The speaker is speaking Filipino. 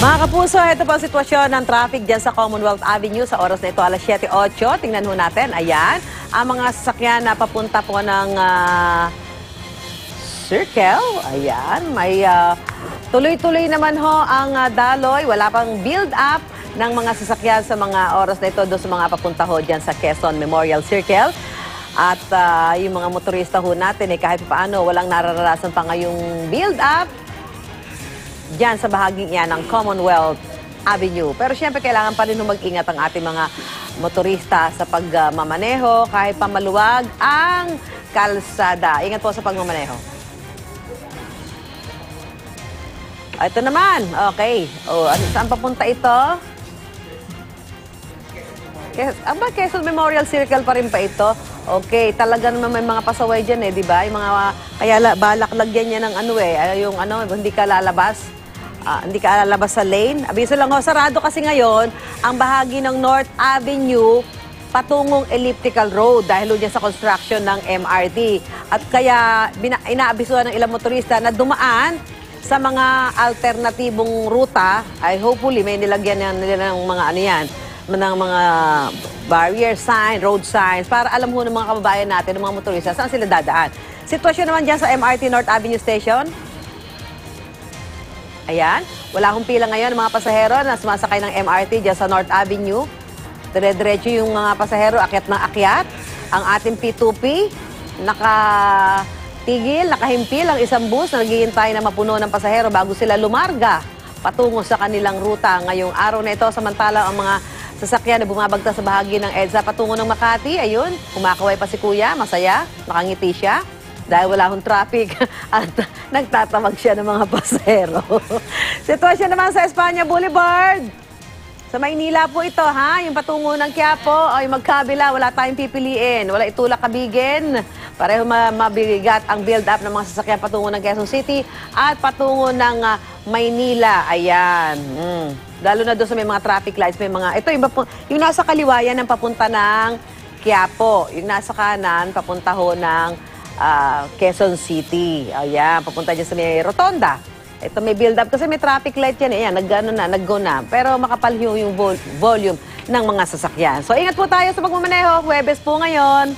Mga kapuso, ito po ang sitwasyon ng traffic dyan sa Commonwealth Avenue sa oras na ito, alas 7:08. Tingnan ho natin, ayan, ang mga sasakyan na papunta po ng Circle. Ayan, may tuloy-tuloy naman ho ang daloy. Wala pang build-up ng mga sasakyan sa mga oras na ito doon sa mga papunta ho dyan sa Quezon Memorial Circle. At yung mga motorista ho natin, kahit paano, walang nararanasan pa ngayong build-up diyan sa bahaging yan ng Commonwealth Avenue. Pero siyempre, kailangan pa rin mag-ingat ang ating mga motorista sa pagmamaneho kahit pa maluwag ang kalsada. Ingat po sa pagmamaneho. Ito naman. Okay. Saan papunta ito? Quezon Memorial Circle pa rin pa ito. Okay, talaga naman may mga pasaway dyan di ba? Yung mga, kaya balak lagyan niya ng hindi ka lalabas. Hindi ka lalabas sa lane. Abiso lang ho, sarado kasi ngayon ang bahagi ng North Avenue patungong Elliptical Road dahil dyan sa construction ng MRT. At kaya inaabisuhan ng ilang motorista na dumaan sa mga alternatibong ruta, ay hopefully may nilagyan nila ng mga ng mga barrier sign, road signs, para alam ho ng mga kababayan natin, ng mga motorista, saan sila dadaan. Sitwasyon naman dyan sa MRT North Avenue Station. Ayan, wala akong pila ngayon ng mga pasahero na sumasakay ng MRT dyan sa North Avenue. Dire-diretso yung mga pasahero, akyat ng akyat. Ang ating P2P, nakatigil, nakahimpil ang isang bus na naghihintay na mapuno ng pasahero bago sila lumarga patungo sa kanilang ruta ngayong araw na ito. Samantalang ang mga sasakyan na bumabagta sa bahagi ng EDSA patungo ng Makati, ayun, kumakaway pa si Kuya, masaya, nakangiti siya dahil wala akong traffic at nagtatawag siya ng mga pasahero. Sitwasyon naman sa Espanya Boulevard. Sa Maynila po ito, yung patungo ng Quiapo, ay magkabila, wala tayong pipiliin. Wala itulak kabigin. Pareho mabigat ang build-up ng mga sasakyan patungo ng Quezon City at patungo ng Maynila. Ayan. Lalo na doon sa may mga traffic lights, may mga, ito yung nasa kaliwayan ng papunta ng Quiapo. Yung nasa kanan, papunta ho ng Quezon City. Ayan, papunta dyan sa may rotonda. Ito may build-up kasi may traffic light yan. Ayan, nag-go na. Pero makapal yung volume ng mga sasakyan. So, ingat po tayo sa pagmamaneho. Huwebes po ngayon.